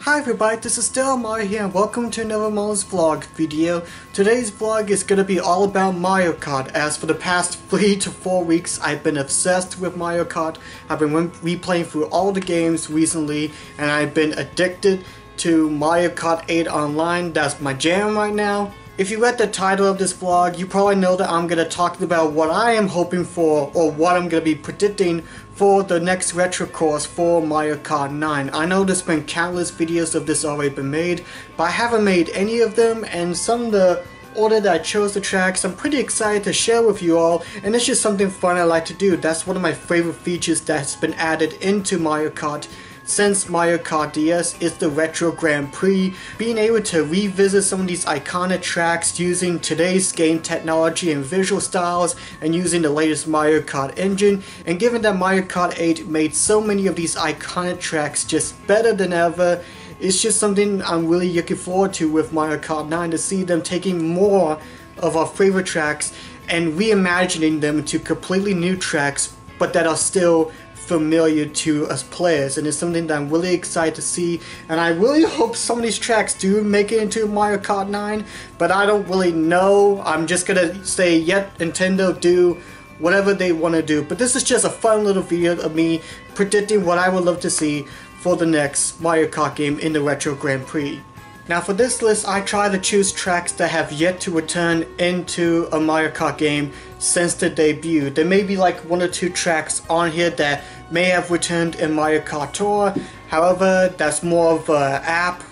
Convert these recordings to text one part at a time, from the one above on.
Hi everybody, this is still Mario here and welcome to another Mario's vlog video. Today's vlog is going to be all about Mario Kart, as for the past 3 to 4 weeks I've been obsessed with Mario Kart. I've been replaying through all the games recently and I've been addicted to Mario Kart 8 Online. That's my jam right now. If you read the title of this vlog, you probably know that I'm going to talk about what I am hoping for, or what I'm going to be predicting for the next retro course for Mario Kart 9. I know there's been countless videos of this already been made, but I haven't made any of them, and some of the order that I chose the tracks, I'm pretty excited to share with you all, and it's just something fun I like to do. That's one of my favorite features that's been added into Mario Kart since Mario Kart DS is the Retro Grand Prix. Being able to revisit some of these iconic tracks using today's game technology and visual styles and using the latest Mario Kart engine, and given that Mario Kart 8 made so many of these iconic tracks just better than ever, it's just something I'm really looking forward to with Mario Kart 9, to see them taking more of our favorite tracks and reimagining them to completely new tracks, but that are still familiar to us players, and it's something that I'm really excited to see, and I really hope some of these tracks do make it into Mario Kart 9, but I don't really know. I'm just gonna say, yet Nintendo, do whatever they want to do, but this is just a fun little video of me predicting what I would love to see for the next Mario Kart game in the Retro Grand Prix. Now for this list, I try to choose tracks that have yet to return into a Mario Kart game since the debut. There may be like 1 or 2 tracks on here that may have returned in Mario Kart Tour. However, that's more of an app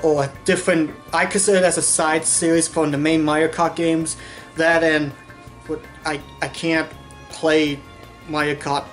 or a different, I consider it as a side series from the main Mario Kart games. That and I can't play Mario Kart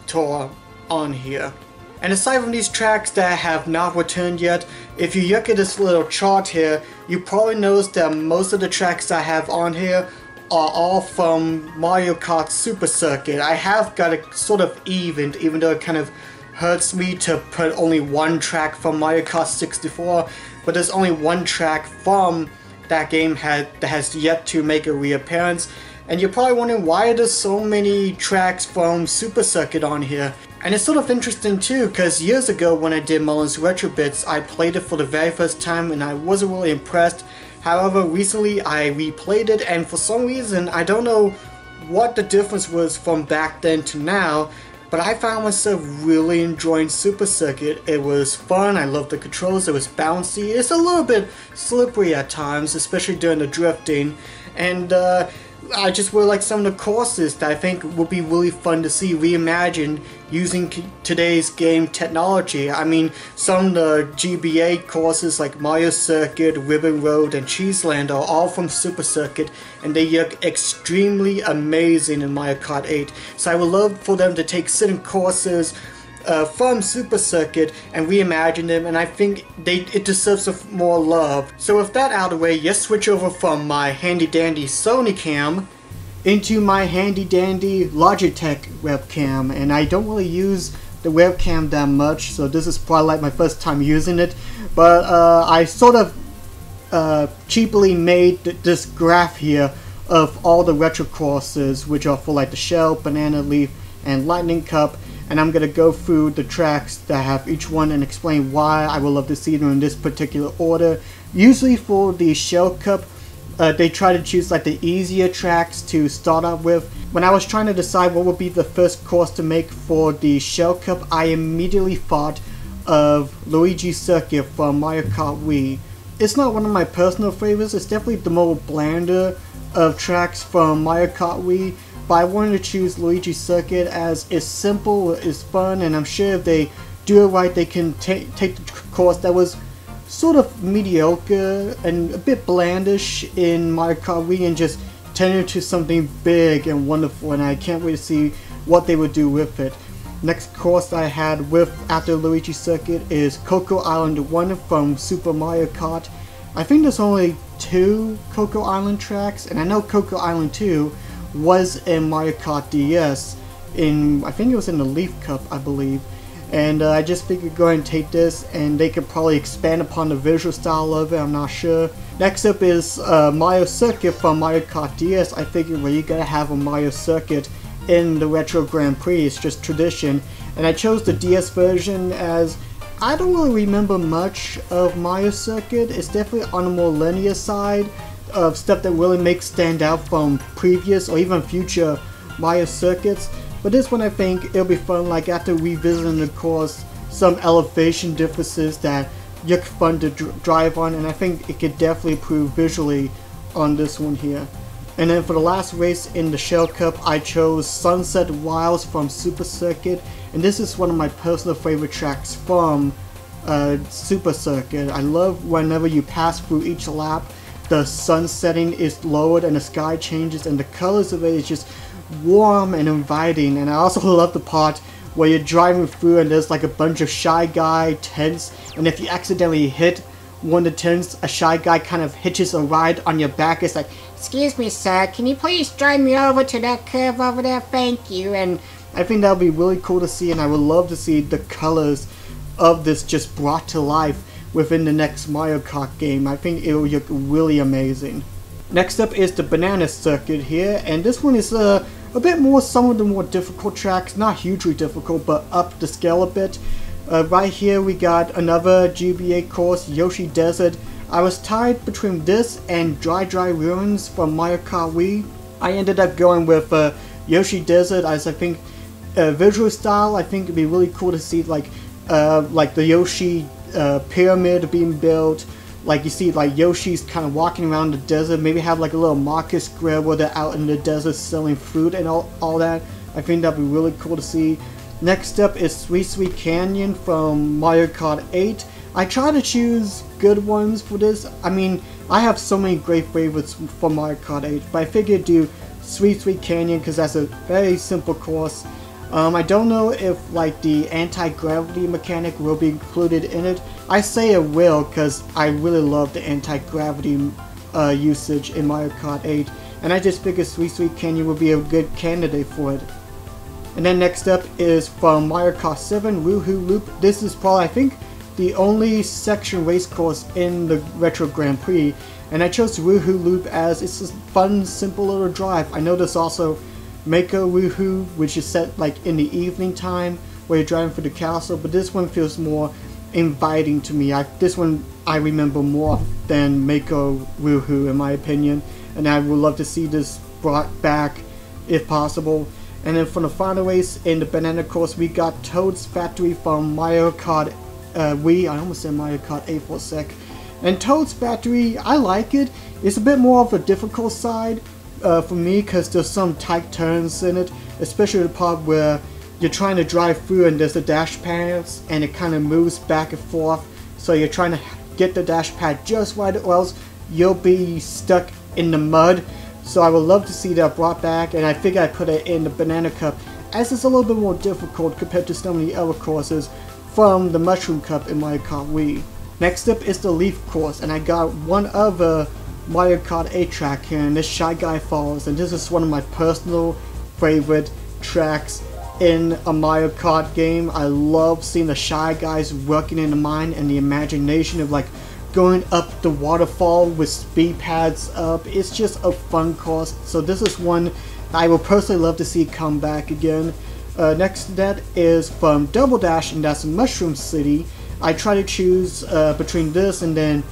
Tour on here. And aside from these tracks that have not returned yet, if you look at this little chart here, you probably notice that most of the tracks I have on here are all from Mario Kart Super Circuit. I have got it sort of evened, even though it kind of hurts me to put only 1 track from Mario Kart 64, but there's only 1 track from that game that has yet to make a reappearance. And you're probably wondering why there's so many tracks from Super Circuit on here. And it's sort of interesting too, because years ago when I did Mullen's Retro Bits, I played it for the very first time and I wasn't really impressed. However, recently I replayed it, and for some reason, I don't know what the difference was from back then to now, but I found myself really enjoying Super Circuit. It was fun, I loved the controls, it was bouncy, it's a little bit slippery at times, especially during the drifting, and I just really like some of the courses that I think would be really fun to see reimagined using today's game technology. I mean, some of the GBA courses like Mario Circuit, Ribbon Road, and Cheeseland are all from Super Circuit, and they look extremely amazing in Mario Kart 8. So I would love for them to take certain courses from Super Circuit and reimagine them, and I think it deserves more love. So with that out of the way, let's switch over from my handy dandy Sony cam into my handy dandy Logitech webcam, and I don't really use the webcam that much, so this is probably like my first time using it, but I sort of cheaply made this graph here of all the retro courses, which are for like the Shell, Banana Leaf, and Lightning Cup, and I'm gonna go through the tracks that have each one and explain why I would love to see them in this particular order. Usually for the Shell Cup, they try to choose like the easier tracks to start out with. When I was trying to decide what would be the first course to make for the Shell Cup, I immediately thought of Luigi's Circuit from Mario Kart Wii. It's not one of my personal favorites, it's definitely the more blander of tracks from Mario Kart Wii, but I wanted to choose Luigi's Circuit as it's simple, it's fun, and I'm sure if they do it right, they can take the course that was sort of mediocre and a bit blandish in Mario Kart Wii and just turn it into something big and wonderful, and I can't wait to see what they would do with it. Next course I had after Luigi's Circuit is Coco Island 1 from Super Mario Kart. I think there's only 2 Coco Island tracks, and I know Coco Island 2 was in Mario Kart DS, I think it was in the Leaf Cup, I believe. And I just figured go ahead and take this, and they could probably expand upon the visual style of it, I'm not sure. Next up is Mario Circuit from Mario Kart DS. I figured, well, you gotta have a Mario Circuit in the Retro Grand Prix, it's just tradition. And I chose the DS version as I don't really remember much of Mario Circuit. It's definitely on the more linear side of stuff that really makes stand out from previous or even future Mario Circuits. But this one I think it'll be fun, like after revisiting of course some elevation differences that you're fun to drive on, and I think it could definitely improve visually on this one here. And then for the last race in the Shell Cup, I chose Sunset Wilds from Super Circuit, and this is one of my personal favorite tracks from Super Circuit. I love whenever you pass through each lap, the sun setting is lowered and the sky changes and the colors of it is just warm and inviting. And I also love the part where you're driving through and there's like a bunch of Shy Guy tents, and if you accidentally hit one of the tents, a Shy Guy kind of hitches a ride on your back. It's like, "Excuse me sir, can you please drive me over to that curve over there, thank you." And I think that would be really cool to see, and I would love to see the colors of this just brought to life within the next Mario Kart game. I think it will look really amazing. Next up is the Banana Circuit here, and this one is a bit more, some of the more difficult tracks, not hugely difficult, but up the scale a bit. Right here we got another GBA course, Yoshi Desert. I was tied between this and Dry Ruins from Mario Kart Wii. I ended up going with Yoshi Desert, as I think visual style, I think it'd be really cool to see like the Yoshi pyramid being built. Like you see like Yoshi's kind of walking around the desert, maybe have like a little market square where they're out in the desert selling fruit and all that. I think that'd be really cool to see. Next up is Sweet Sweet Canyon from Mario Kart 8. I try to choose good ones for this. I mean, I have so many great favorites for Mario Kart 8, but I figured do Sweet Sweet Canyon because that's a very simple course. I don't know if like the anti-gravity mechanic will be included in it. I say it will because I really love the anti-gravity usage in Mario Kart 8, and I just figured Sweet Sweet Canyon would be a good candidate for it. And then next up is from Mario Kart 7, Woohoo Loop. This is probably, I think, the only section race course in the Retro Grand Prix, and I chose Woohoo Loop as it's a fun, simple little drive. I know there's also Mako Woohoo, which is set like in the evening time where you're driving through the castle, but this one feels more inviting to me. This one I remember more than Mako Woohoo in my opinion, and I would love to see this brought back if possible. And then for the final race in the banana course, we got Toad's Factory from Mario Kart Wii. I almost said Mario Kart 8 for a sec. And Toad's Factory, I like it. It's a bit more of a difficult side for me because there's some tight turns in it, especially the part where you're trying to drive through and there's the dash pads and it kind of moves back and forth, so you're trying to get the dash pad just right or else you'll be stuck in the mud. So I would love to see that brought back, and I figure I put it in the Banana Cup as it's a little bit more difficult compared to some of the other courses from the Mushroom Cup in Mario Kart Wii. Next up is the Leaf course, and I got one other Mario Kart 8 track here, and this Shy Guy Falls, and this is one of my personal favorite tracks in a Mario Kart game. I love seeing the Shy Guys working in the mind and the imagination of like going up the waterfall with speed pads up. It's just a fun course, so this is one I will personally love to see come back again. Next to that is from Double Dash, and that's Mushroom City. I try to choose between this and then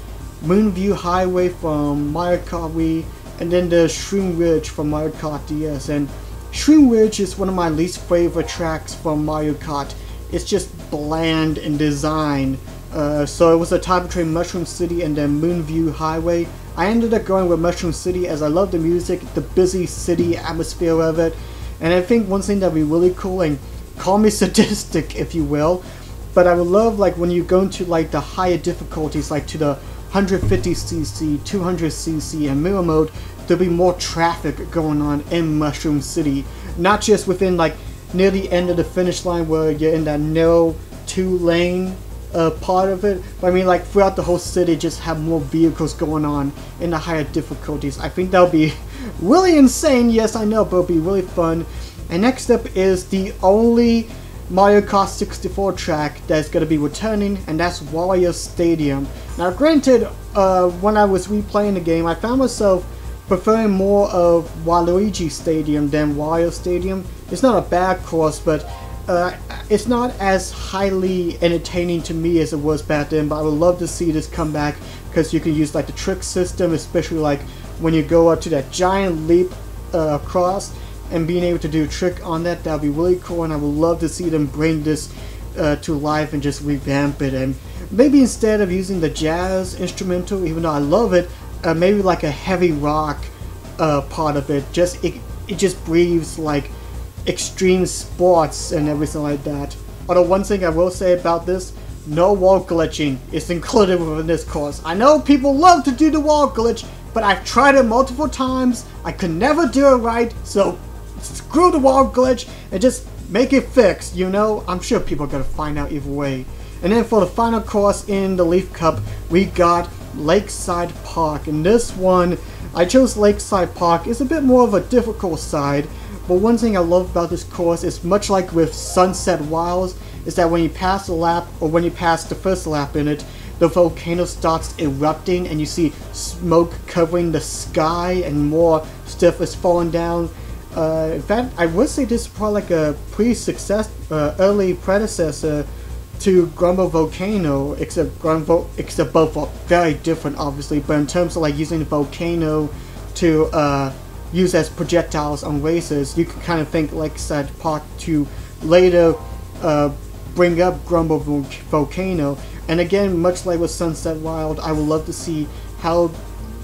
Moonview Highway from Mario Kart Wii, and then the Shroom Ridge from Mario Kart DS. And Shroom Ridge is one of my least favorite tracks from Mario Kart. It's just bland in design. So it was a tie between Mushroom City and then Moonview Highway. I ended up going with Mushroom City as I love the music, the busy city atmosphere of it, and I think one thing that would be really cool, and call me sadistic if you will, but I would love like when you go into like the higher difficulties, like to the 150cc, 200cc and mirror mode, there'll be more traffic going on in Mushroom City, not just within like near the end of the finish line where you're in that narrow 2-lane part of it, but I mean like throughout the whole city, just have more vehicles going on in the higher difficulties. I think that would be really insane, yes I know, but it'll be really fun. And next up is the only Mario Kart 64 track that's going to be returning, and that's Wario Stadium. Now granted, when I was replaying the game, I found myself preferring more of Waluigi Stadium than Wario Stadium. It's not a bad course, but it's not as highly entertaining to me as it was back then, but I would love to see this come back because you can use like the trick system, especially like when you go up to that giant leap across and being able to do a trick on that. That would be really cool, and I would love to see them bring this to life and just revamp it, and maybe instead of using the jazz instrumental, even though I love it, maybe like a heavy rock part of it. It just breathes like extreme sports and everything like that. Although one thing I will say about this, no wall glitching is included within this course. I know people love to do the wall glitch, but I've tried it multiple times. I could never do it right, so screw the wall glitch and just make it fixed, you know? I'm sure people are gonna find out either way. And then for the final course in the Leaf Cup, we got Lakeside Park. And this one, I chose Lakeside Park. It's a bit more of a difficult side, but one thing I love about this course is, much like with Sunset Wilds, is that when you pass a lap, or when you pass the first lap in it, the volcano starts erupting and you see smoke covering the sky and more stuff is falling down. In fact, I would say this is probably like a early predecessor to Grumble Volcano, except both are very different, obviously. But in terms of like using the volcano to use as projectiles on races, you can kind of think Lakeside Park to later bring up Grumble Volcano. And again, much like with Sunset Wild, I would love to see how,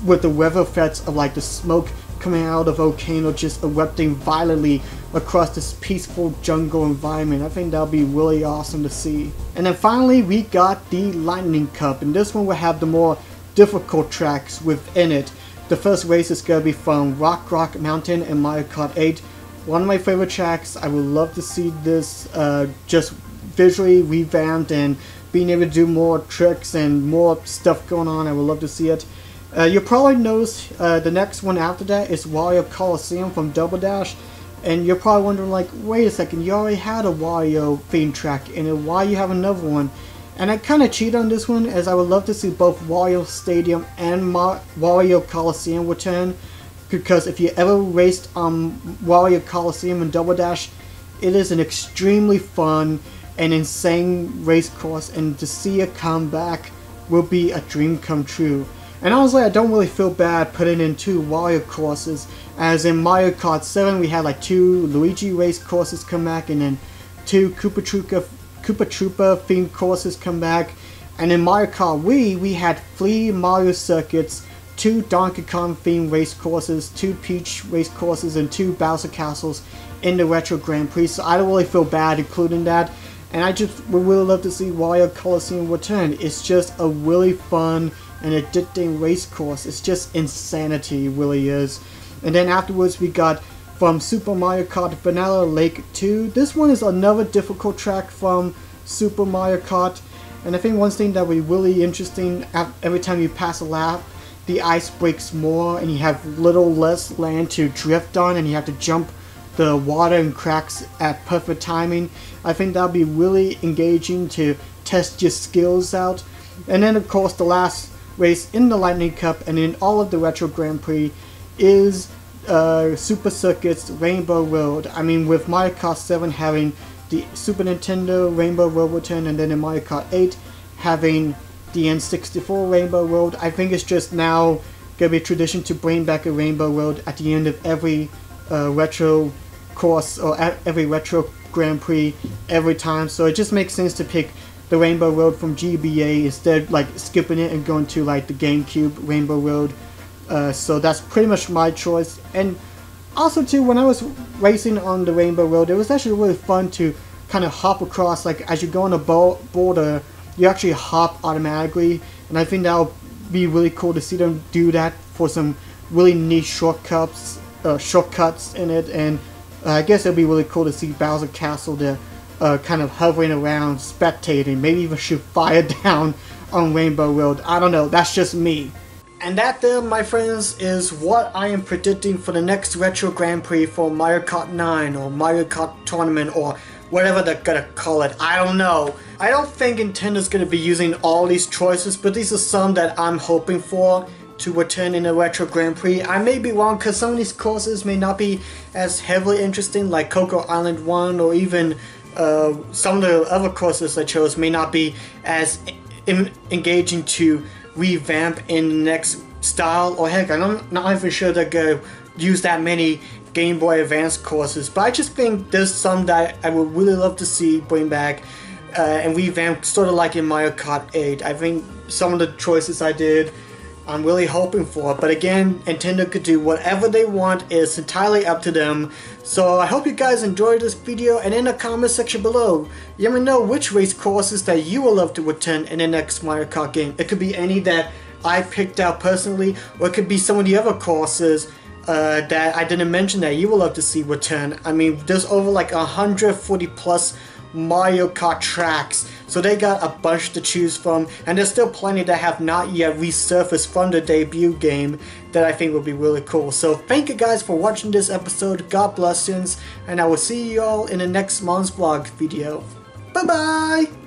with the weather effects of like the smoke coming out of the volcano just erupting violently across this peaceful jungle environment. I think that'll be really awesome to see. And then finally we got the Lightning Cup, and this one will have the more difficult tracks within it. The first race is going to be from Rock Mountain and Mario Kart 8. One of my favorite tracks. I would love to see this just visually revamped and being able to do more tricks and more stuff going on. I would love to see it. You'll probably notice the next one after that is Wario Coliseum from Double Dash, and you're probably wondering like, wait a second, you already had a Wario theme track in it, why you have another one? And I kind of cheat on this one, as I would love to see both Wario Stadium and Wario Coliseum return, because if you ever raced Wario Coliseum and Double Dash, it is an extremely fun and insane race course, and to see it come back will be a dream come true. And honestly, I don't really feel bad putting in 2 Wario courses, as in Mario Kart 7 we had like 2 Luigi race courses come back, and then 2 Koopa Troopa themed courses come back. And in Mario Kart Wii we had 3 Mario circuits, 2 Donkey Kong themed race courses, 2 Peach race courses, and 2 Bowser Castles in the Retro Grand Prix, so I don't really feel bad including that. And I just would really love to see Wario Coliseum return. It's just a really fun and addicting race course. It's just insanity, it really is. And then afterwards we got from Super Mario Kart Vanilla Lake 2. This one is another difficult track from Super Mario Kart, and I think one thing that would be really interesting, every time you pass a lap, the ice breaks more and you have little less land to drift on, and you have to jump the water and cracks at perfect timing. I think that would be really engaging to test your skills out. And then of course the last race in the Lightning Cup and in all of the Retro Grand Prix is Super Circuit's Rainbow Road. I mean, with Mario Kart 7 having the Super Nintendo Rainbow Road return, and then in Mario Kart 8 having the N64 Rainbow Road, I think it's just now gonna be a tradition to bring back a Rainbow Road at the end of every retro course or at every Retro Grand Prix every time. So it just makes sense to pick the Rainbow Road from GBA instead of like skipping it and going to like the GameCube Rainbow Road. So that's pretty much my choice. And also too, when I was racing on the Rainbow Road, it was actually really fun to kind of hop across. Like as you go on a border, you actually hop automatically, and I think that'll be really cool to see them do that for some really neat shortcuts in it. And I guess it'll be really cool to see Bowser Castle there kind of hovering around, spectating, maybe even shoot fire down on Rainbow Road. I don't know, that's just me. And that there, my friends, is what I am predicting for the next Retro Grand Prix for Mario Kart 9 or Mario Kart Tournament or whatever they're gonna call it. I don't know. I don't think Nintendo's gonna be using all these choices, but these are some that I'm hoping for to return in a Retro Grand Prix. I may be wrong, because some of these courses may not be as heavily interesting, like Coco Island 1 or even some of the other courses I chose may not be as engaging to revamp in the next style, or heck, I'm not even sure they're gonna use that many Game Boy Advance courses, but I just think there's some that I would really love to see bring back and revamp, sort of like in Mario Kart 8. I think some of the choices I did, I'm really hoping for, but again, Nintendo could do whatever they want. It's entirely up to them. So I hope you guys enjoyed this video, and in the comment section below, you let me know which race courses that you would love to attend in the next Mario Kart game. It could be any that I picked out personally, or it could be some of the other courses that I didn't mention that you would love to see return. I mean, there's over like 140 plus Mario Kart tracks, so they got a bunch to choose from, and there's still plenty that have not yet resurfaced from the debut game that I think would be really cool. So thank you guys for watching this episode. God bless you, and I will see you all in the next month's vlog video. Bye bye!